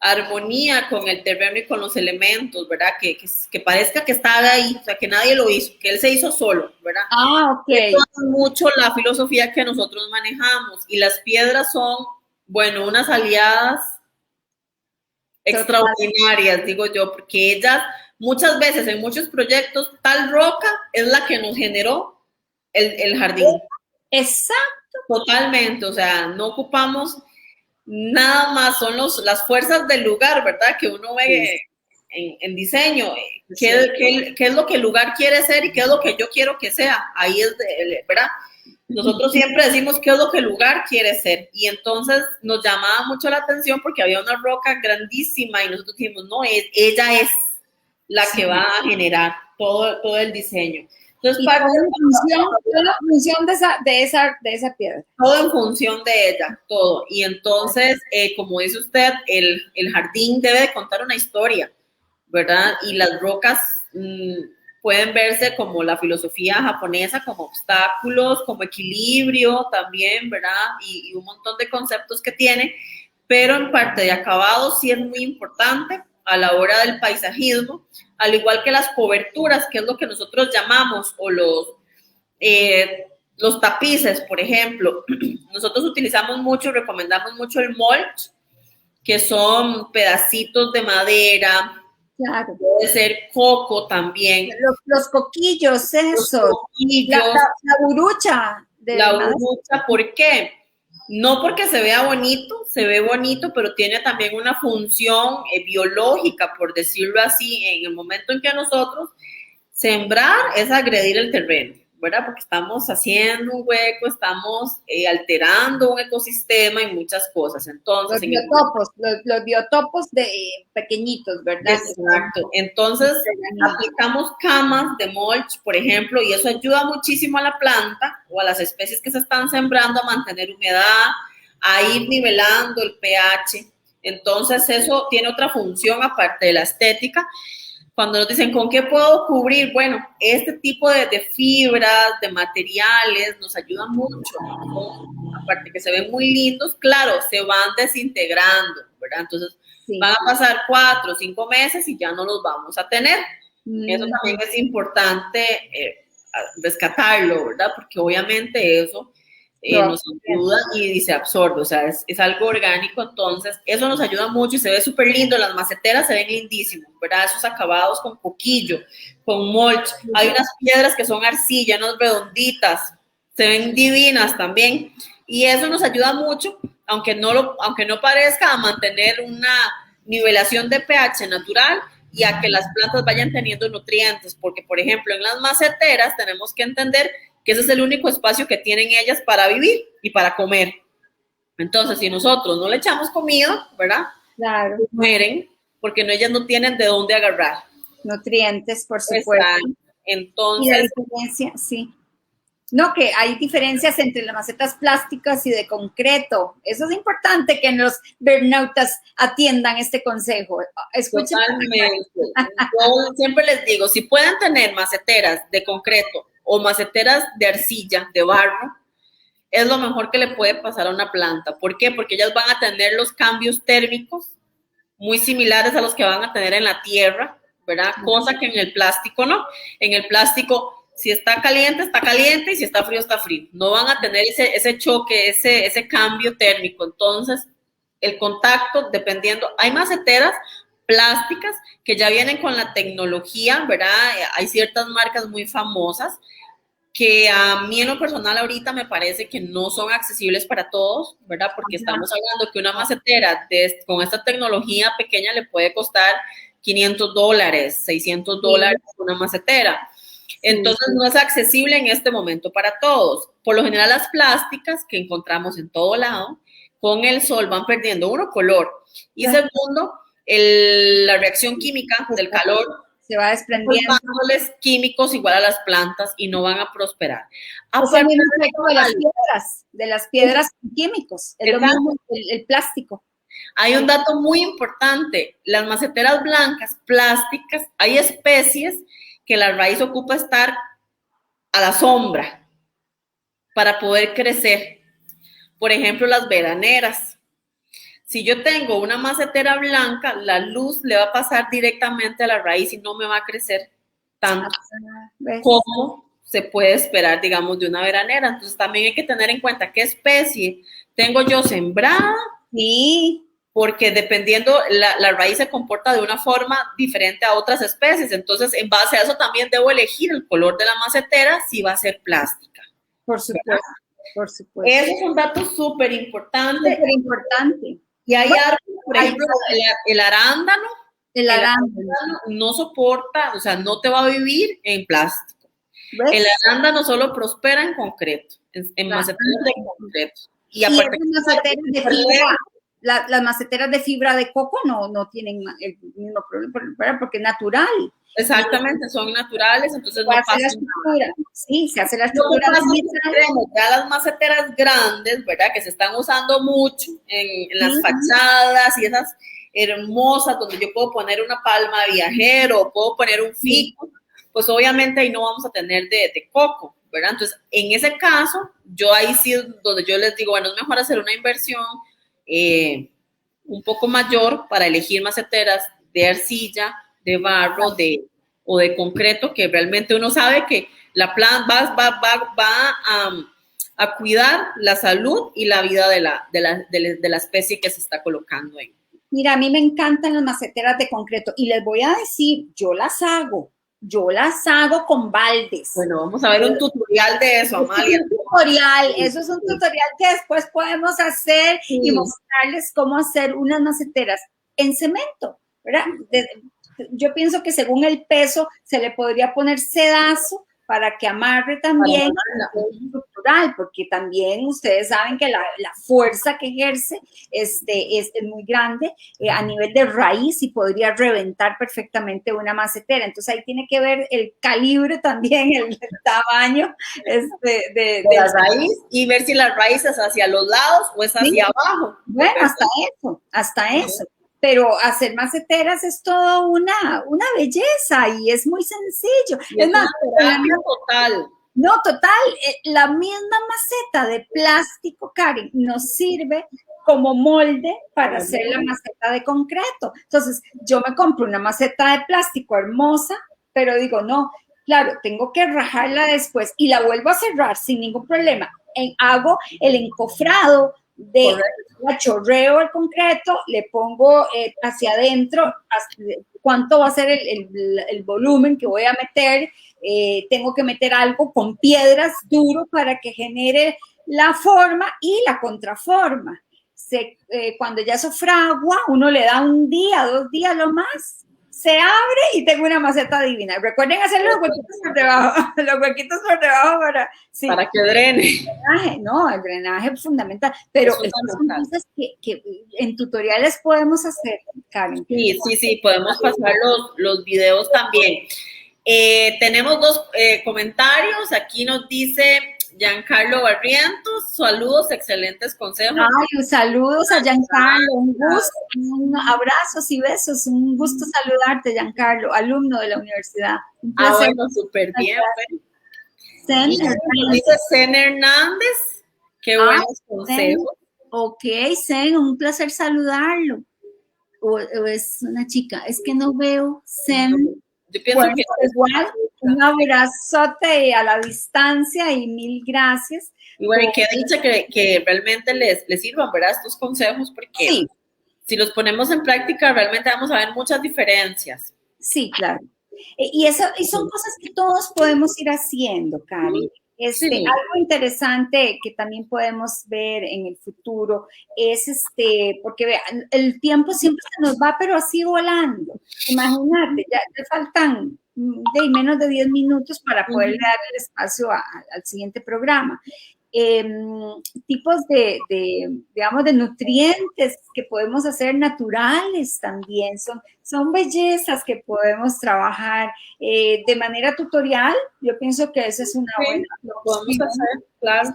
armonía con el terreno y con los elementos, ¿verdad? Que parezca que está ahí, o sea, que nadie lo hizo, que él se hizo solo, ¿verdad? Ok. Esto es mucho la filosofía que nosotros manejamos, y las piedras son, bueno, unas aliadas extraordinarias, digo yo, porque ellas muchas veces en muchos proyectos, tal roca es la que nos generó el jardín. Exacto. Totalmente, o sea, no ocupamos nada más, son las fuerzas del lugar, ¿verdad? Que uno ve en diseño, ¿qué es lo que el lugar quiere ser y qué es lo que yo quiero que sea? Ahí es, ¿verdad? Nosotros siempre decimos qué es lo que el lugar quiere ser, y entonces nos llamaba mucho la atención porque había una roca grandísima y nosotros dijimos, no, ella es la que va a generar todo el diseño. Entonces, todo en función de esa piedra. Todo en función de ella, todo. Y entonces, como dice usted, el jardín debe de contar una historia, ¿verdad? Y las rocas pueden verse como la filosofía japonesa, como obstáculos, como equilibrio también, ¿verdad? Y un montón de conceptos que tiene, pero en parte de acabado sí es muy importante a la hora del paisajismo, al igual que las coberturas, que es lo que nosotros llamamos, o los tapices, por ejemplo. Nosotros utilizamos mucho, recomendamos mucho el mulch, que son pedacitos de madera, claro. Puede ser coco también. Los coquillos, eso. Los coquillos. La burucha. La burucha, ¿por qué? No porque se vea bonito, se ve bonito, pero tiene también una función biológica, por decirlo así. En el momento en que nosotros sembrar es agredir el terreno, ¿verdad? Porque estamos haciendo un hueco, estamos alterando un ecosistema y muchas cosas. Entonces, los biotopos de pequeñitos, ¿verdad? Exacto. Entonces, aplicamos camas de mulch, por ejemplo, y eso ayuda muchísimo a la planta o a las especies que se están sembrando a mantener humedad, a ir nivelando el pH. Entonces, eso tiene otra función aparte de la estética. Cuando nos dicen, ¿con qué puedo cubrir? Bueno, este tipo de fibras, de materiales, nos ayudan mucho. Aparte que se ven muy lindos, claro, se van desintegrando, ¿verdad? Entonces, van a pasar 4 o 5 meses y ya no los vamos a tener. Eso también es importante rescatarlo, ¿verdad? Porque obviamente eso nos ayuda y se absorbe, o sea, es algo orgánico, entonces eso nos ayuda mucho y se ve súper lindo, las maceteras se ven lindísimos, ¿verdad? Esos acabados con coquillo, con mulch, hay unas piedras que son arcilla, unas redonditas, se ven divinas también, y eso nos ayuda mucho, aunque no parezca, a mantener una nivelación de pH natural y a que las plantas vayan teniendo nutrientes, porque por ejemplo en las maceteras tenemos que entender que ese es el único espacio que tienen ellas para vivir y para comer. Entonces, si nosotros no le echamos comida, ¿verdad? Claro. Mueren, porque ellas no tienen de dónde agarrar. Nutrientes, por supuesto. Exacto. Entonces. Y la diferencia, sí. No, que hay diferencias entre las macetas plásticas y de concreto. Eso es importante que los bernautas atiendan este consejo. Escuchen. Totalmente. Yo siempre les digo, si pueden tener maceteras de concreto o maceteras de arcilla, de barro, es lo mejor que le puede pasar a una planta. ¿Por qué? Porque ellas van a tener los cambios térmicos muy similares a los que van a tener en la tierra, ¿verdad? Cosa que en el plástico no. En el plástico, si está caliente y si está frío. No van a tener ese choque, ese cambio térmico. Entonces, el contacto, dependiendo, hay maceteras plásticas que ya vienen con la tecnología, ¿verdad? Hay ciertas marcas muy famosas que a mí en lo personal ahorita me parece que no son accesibles para todos, ¿verdad? Porque estamos hablando que una macetera con esta tecnología pequeña le puede costar $500, $600 una macetera. Entonces no es accesible en este momento para todos. Por lo general las plásticas que encontramos en todo lado, con el sol van perdiendo, uno, color, y segundo, la reacción química del calor se va desprendiendo. Dándoles químicos igual a las plantas y no van a prosperar. Es el mismo efecto de las piedras químicos, es lo mismo el plástico. Hay un dato muy importante, las maceteras blancas, plásticas, hay especies que la raíz ocupa estar a la sombra para poder crecer. Por ejemplo, las veraneras. Si yo tengo una macetera blanca, la luz le va a pasar directamente a la raíz y no me va a crecer tanto como se puede esperar, digamos, de una veranera. Entonces también hay que tener en cuenta qué especie tengo yo sembrada. Sí. Porque dependiendo, la raíz se comporta de una forma diferente a otras especies. Entonces, en base a eso también debo elegir el color de la macetera si va a ser plástica. Por supuesto, por supuesto. Ese es un dato súper importante. Súper importante. Y hay árboles, por ejemplo, el arándano. El arándano no soporta, o sea, no te va a vivir en plástico. ¿Ves? El arándano solo prospera en concreto, en maceteras de concreto. Y aparte, las maceteras de fibra de coco no tienen el mismo problema, porque es natural. Exactamente, son naturales, entonces no pasa nada. Sí, se hace la estructura. Ya las maceteras grandes, ¿verdad? Que se están usando mucho en las fachadas y esas hermosas donde yo puedo poner una palma de viajero, puedo poner un fico, pues obviamente ahí no vamos a tener de coco, ¿verdad? Entonces, en ese caso, yo ahí sí, donde yo les digo, bueno, es mejor hacer una inversión un poco mayor para elegir maceteras de arcilla, de barro o de concreto, que realmente uno sabe que la planta va a cuidar la salud y la vida de la especie que se está colocando ahí. Mira, a mí me encantan las maceteras de concreto y les voy a decir, yo las hago con baldes. Bueno, vamos a ver un tutorial de eso, Amalia. Eso es un tutorial que después podemos hacer y mostrarles cómo hacer unas maceteras en cemento, ¿verdad? Yo pienso que según el peso se le podría poner sedazo para que amarre también estructural, porque también ustedes saben que la fuerza que ejerce es muy grande a nivel de raíz y podría reventar perfectamente una macetera. Entonces ahí tiene que ver el calibre también, el tamaño de la raíz y ver si la raíz es hacia los lados o es hacia abajo. Bueno, hasta eso. Pero hacer maceteras es todo una belleza y es muy sencillo. Y es más, total. No, total, la misma maceta de plástico, Karen, nos sirve como molde para hacer la maceta de concreto. Entonces, yo me compro una maceta de plástico hermosa, pero digo, no, claro, tengo que rajarla después y la vuelvo a cerrar sin ningún problema. Hago el encofrado de chorreo el concreto, le pongo hacia adentro cuánto va a ser el volumen que voy a meter. Tengo que meter algo con piedras duro para que genere la forma y la contraforma. Cuando ya eso fragua, uno le da 1 día, 2 días lo más, se abre y tengo una maceta divina. Recuerden hacer los huequitos por debajo, para que drene. El drenaje es fundamental, pero son cosas que en tutoriales podemos hacer, Karen. Sí, podemos pasar los videos también. Tenemos 2 comentarios. Aquí nos dice Giancarlo Barrientos, saludos, excelentes consejos. Saludos a Giancarlo, un gusto, abrazos y besos, un gusto saludarte, Giancarlo, alumno de la universidad. Un placer. Bueno, súper bien. Dice Zen Hernández, qué buenos consejos. Ok, Zen, un placer saludarlo. O es una chica, es que no veo Zen. Yo pienso que igual, un abrazote a la distancia y 1000 gracias. Y bueno, y que dicha que realmente les sirvan, ¿verdad? Estos consejos, porque si los ponemos en práctica, realmente vamos a ver muchas diferencias. Sí, claro. Y son cosas que todos podemos ir haciendo, Karen. Algo interesante que también podemos ver en el futuro es porque vean, el tiempo siempre se nos va, pero así volando. Imagínate, ya te faltan menos de 10 minutos para poder dar el espacio al siguiente programa. Tipos digamos, de nutrientes que podemos hacer naturales también, son bellezas que podemos trabajar de manera tutorial. Yo pienso que esa es una buena opción. Claro.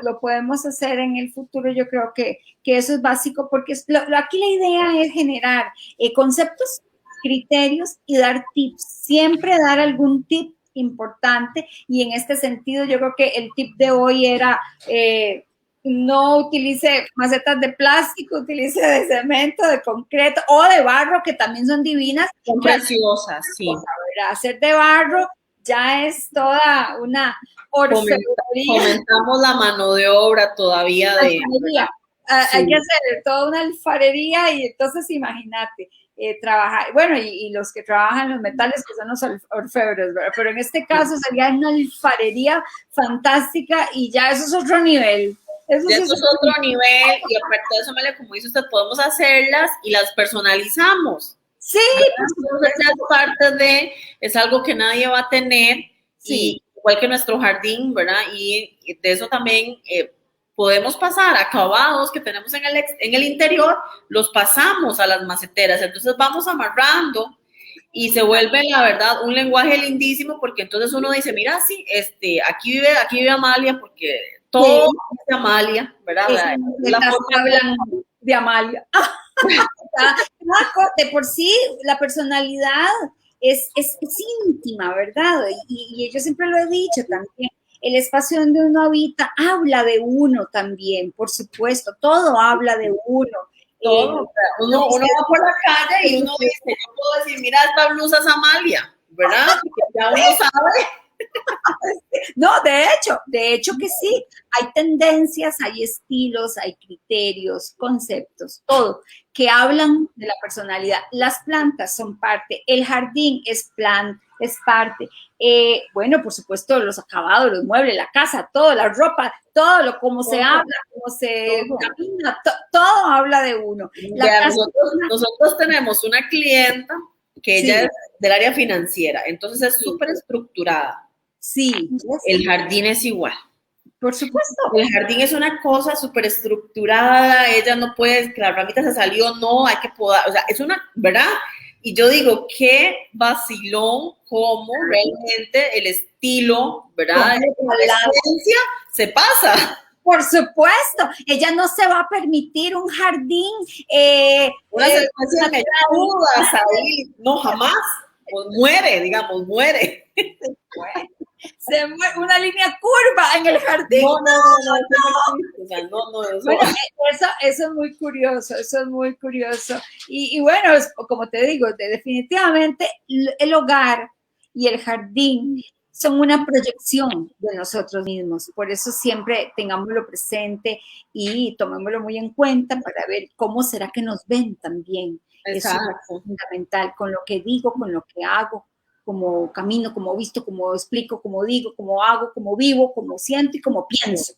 Lo podemos hacer en el futuro. Yo creo que eso es básico porque aquí la idea es generar conceptos, criterios y dar tips, siempre dar algún tip importante, y en este sentido yo creo que el tip de hoy era no utilice macetas de plástico, utilice de cemento, de concreto o de barro, que también son divinas. Son preciosas, sí. Hacer de barro ya es toda una orfebrería. Comentamos la mano de obra todavía de... Hay que hacer toda una alfarería y entonces imagínate. Trabajar, bueno, y los que trabajan los metales, que son los orfebres, ¿verdad? Pero en este caso sería una alfarería fantástica y ya eso es otro nivel. Eso es otro nivel, y aparte de eso, Amalia, como dice usted, podemos hacerlas y las personalizamos. Sí. Es algo que nadie va a tener, y igual que nuestro jardín, ¿verdad? Y de eso también... podemos pasar acabados que tenemos en el interior, los pasamos a las maceteras, entonces vamos amarrando y se vuelve, la verdad, un lenguaje lindísimo, porque entonces uno dice, mira, sí, aquí vive Amalia, porque todo es de Amalia, ¿verdad? La forma hablan de Amalia. De por sí, la personalidad es íntima, ¿verdad? Y yo siempre lo he dicho también. El espacio donde uno habita habla de uno también, por supuesto, todo habla de uno. Uno va por la calle y uno dice, yo puedo decir, mira, esta blusa es Amalia, ¿verdad? Porque ya uno sabe. No, de hecho que sí, hay tendencias, hay estilos, hay criterios, conceptos, todo, que hablan de la personalidad. Las plantas son parte, el jardín es parte. Bueno, por supuesto, los acabados, los muebles, la casa, todo, la ropa, todo, cómo se habla, cómo se camina, todo habla de uno. Nosotros tenemos una clienta que ella es del área financiera, entonces es súper estructurada. Sí. El jardín es igual. Por supuesto. El jardín es una cosa súper estructurada, ella no puede, que la ramita se salió, no, hay que podar, o sea, es una, ¿verdad? Y yo digo, qué vacilón, cómo realmente el estilo, ¿verdad? La esencia se pasa. Por supuesto, ella no se va a permitir un jardín. Unas especies mechudas ahí, no, jamás. Pues muere, digamos, muere. Se muere una línea curva en el jardín. Bueno, eso es muy curioso, eso es muy curioso. Y bueno, como te digo, definitivamente el hogar y el jardín son una proyección de nosotros mismos. Por eso siempre tengámoslo presente y tomémoslo muy en cuenta para ver cómo será que nos ven también. Exacto. Eso es fundamental, con lo que digo, con lo que hago, como camino, como visto, como explico, como digo, como hago, como vivo, como siento y como pienso.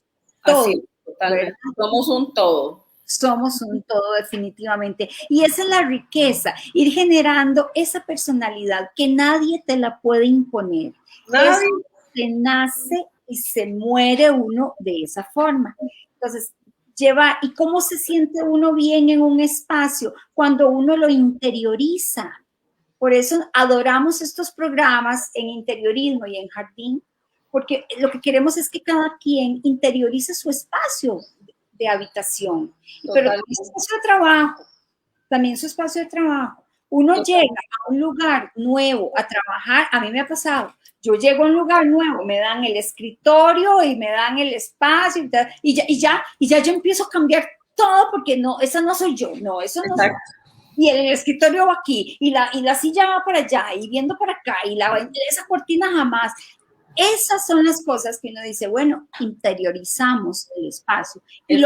Todo. Así, totalmente. Somos un todo. Somos un todo definitivamente. Y esa es la riqueza, ir generando esa personalidad que nadie te la puede imponer. Nadie. Se nace y se muere uno de esa forma. Entonces, ¿y cómo se siente uno bien en un espacio? Cuando uno lo interioriza. Por eso adoramos estos programas en interiorismo y en jardín, porque lo que queremos es que cada quien interiorice su espacio de habitación, pero también su espacio de trabajo, también su espacio de trabajo. Uno llega a un lugar nuevo a trabajar, a mí me ha pasado, yo llego a un lugar nuevo, me dan el escritorio y me dan el espacio y ya yo empiezo a cambiar todo porque no, esa no soy yo, no, eso no soy yo. Y el escritorio va aquí, y la silla va para allá, y viendo para acá, y esa cortina jamás. Esas son las cosas que uno dice, bueno, interiorizamos el espacio. Y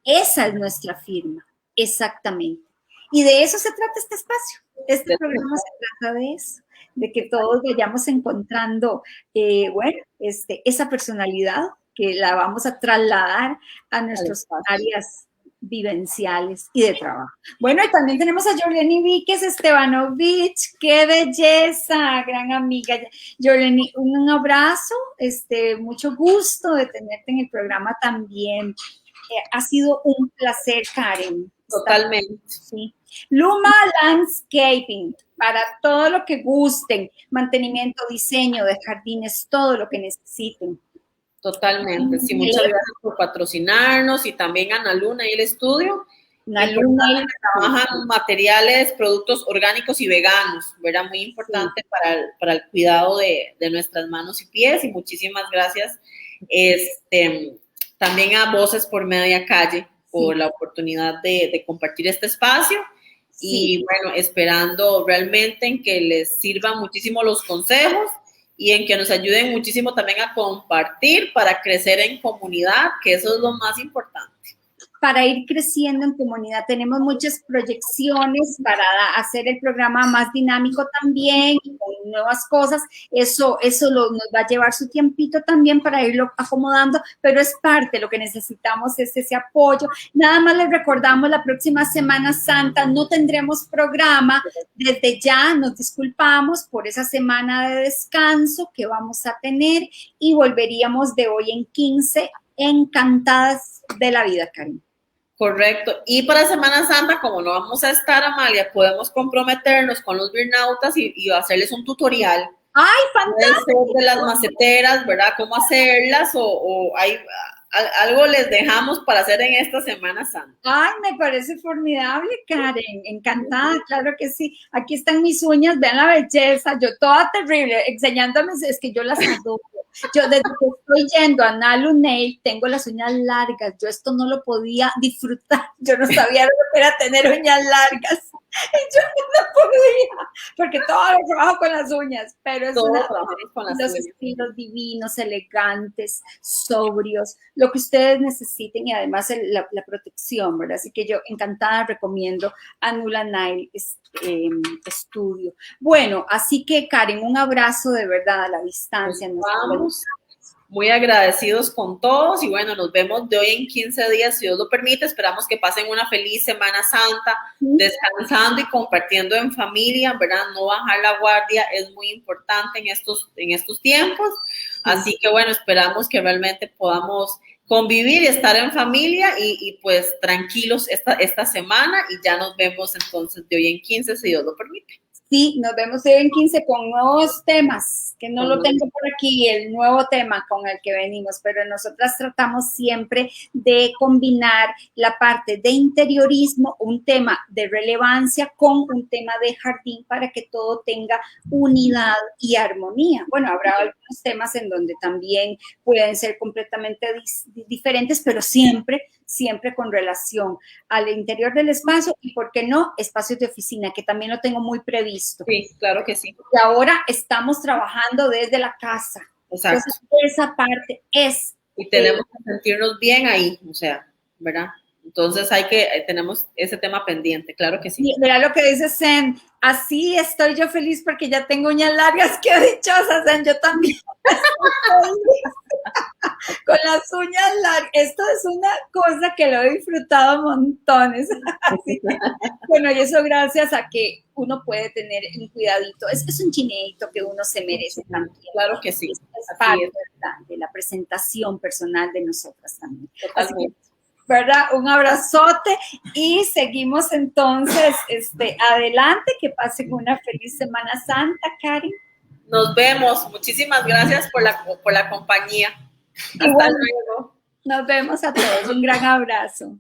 esa es nuestra firma, exactamente. Y de eso se trata este espacio. Este programa se trata de eso, de que todos vayamos encontrando, esa personalidad que la vamos a trasladar a nuestras áreas vivenciales y de trabajo. Bueno, y también tenemos a Jorleni Víquez Estebanovich, qué belleza, gran amiga. Jorleni, un abrazo, mucho gusto de tenerte en el programa también. Ha sido un placer, Karen. Totalmente. Sí. Luma Landscaping, para todo lo que gusten, mantenimiento, diseño de jardines, todo lo que necesiten. Totalmente, sí, muchas gracias por patrocinarnos y también a Ana Luna y el estudio. Ana Luna trabajan materiales, productos orgánicos y veganos, ¿verdad? Muy importante para el cuidado de nuestras manos y pies, y muchísimas gracias también a Voces por Media Calle por la oportunidad de compartir este espacio. Y bueno, esperando realmente en que les sirvan muchísimo los consejos y en que nos ayuden muchísimo también a compartir para crecer en comunidad, que eso es lo más importante. Para ir creciendo en comunidad. Tenemos muchas proyecciones para hacer el programa más dinámico también, con nuevas cosas. Eso nos va a llevar su tiempito también para irlo acomodando, pero es parte, lo que necesitamos es ese apoyo. Nada más les recordamos, la próxima Semana Santa no tendremos programa. Desde ya nos disculpamos por esa semana de descanso que vamos a tener y volveríamos de hoy en 15 encantadas de la vida, Karen. Correcto. Y para Semana Santa, como no vamos a estar, Amalia, podemos comprometernos con los birnautas y hacerles un tutorial. ¡Ay, fantástico! De las maceteras, ¿verdad? ¿Cómo hacerlas? O hay algo les dejamos para hacer en esta Semana Santa. Ay, me parece formidable, Karen. Encantada, claro que sí. Aquí están mis uñas, vean la belleza. Yo toda terrible, enseñándome, es que yo las adoro. Yo desde que estoy yendo a Nalu Nail tengo las uñas largas. Yo esto no lo podía disfrutar. Yo no sabía lo que era tener uñas largas. Y yo no podía, porque todo lo trabajo con las uñas, pero es los estilos divinos, elegantes, sobrios, lo que ustedes necesiten y además la protección, ¿verdad? Así que yo encantada recomiendo a Nula Nail Studio. Bueno, así que Karen, un abrazo de verdad a la distancia. Vamos. muy agradecidos con todos y bueno, nos vemos de hoy en 15 días, si Dios lo permite. Esperamos que pasen una feliz Semana Santa, descansando y compartiendo en familia, ¿verdad? No bajar la guardia es muy importante en estos tiempos. Así que bueno, esperamos que realmente podamos convivir y estar en familia y pues tranquilos esta semana y ya nos vemos entonces de hoy en 15, si Dios lo permite. Sí, nos vemos hoy en 15 con nuevos temas, que no lo tengo por aquí, el nuevo tema con el que venimos, pero nosotras tratamos siempre de combinar la parte de interiorismo, un tema de relevancia con un tema de jardín para que todo tenga unidad y armonía. Bueno, habrá algunos temas en donde también pueden ser completamente diferentes, pero siempre con relación al interior del espacio y, ¿por qué no?, espacios de oficina, que también lo tengo muy previsto. Sí, claro que sí. Y ahora estamos trabajando desde la casa. Exacto. Entonces, esa parte es... Y tenemos que sentirnos bien ahí, o sea, ¿verdad? Entonces tenemos ese tema pendiente, claro que sí. Mira lo que dice Zen, así estoy yo feliz porque ya tengo uñas largas, qué dichosa, Zen, yo también con las uñas largas. Esto es una cosa que lo he disfrutado montones. Así que, bueno, y eso gracias a que uno puede tener un cuidadito. Es un chineito que uno se merece también. Claro que sí. Es parte de la presentación personal de nosotras también. Totalmente. Así que, ¿verdad? Un abrazote y seguimos entonces adelante, que pasen una feliz Semana Santa, Karen. Nos vemos, muchísimas gracias por la compañía. Hasta luego. Nos vemos a todos, un gran abrazo.